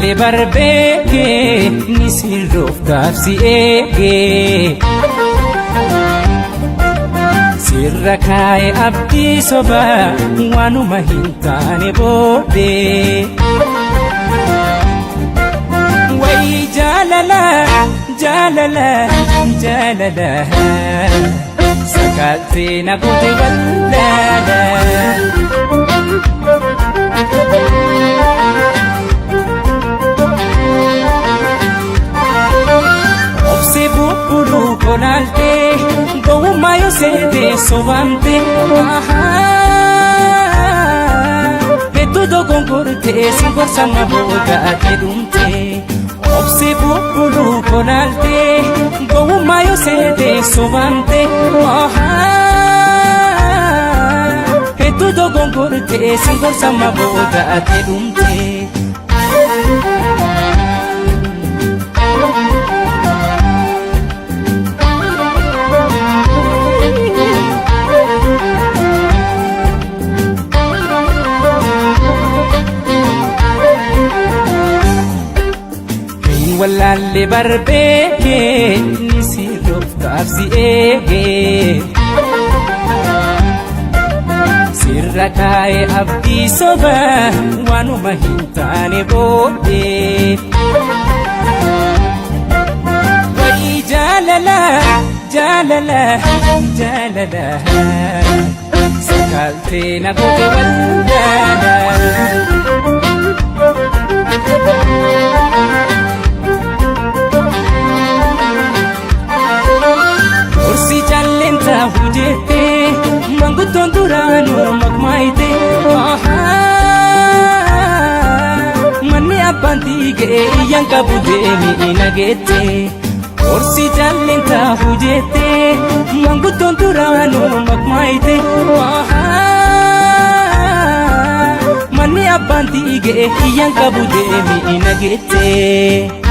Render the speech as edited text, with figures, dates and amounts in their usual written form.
wallalle barbeke ni sirroof taafsi eege sirra kaa'e abdii soba waanuma hin taane boode wayi jaalala jaalala jaalala sakaaltee na goote wallaala Konalte gowuma yo sede sobante Betudo gongorte sin forza ma boga kedumte Obse bubulu konalte gowuma yo sede sobante Betudo gongorte sin forza ma boga kedumte wallalle barbeke ni sirroof taafsi eege sirra kaa'e abdii soba waanuma hin taane boode wayi jaalala jaalala jaalala sakaaltee na goote wallaala hujete manguton durano magmaite manne abandige yanka budemi inagete orsi jallenta hujete manguton durano magmaite manne abandige yanka budemi inagete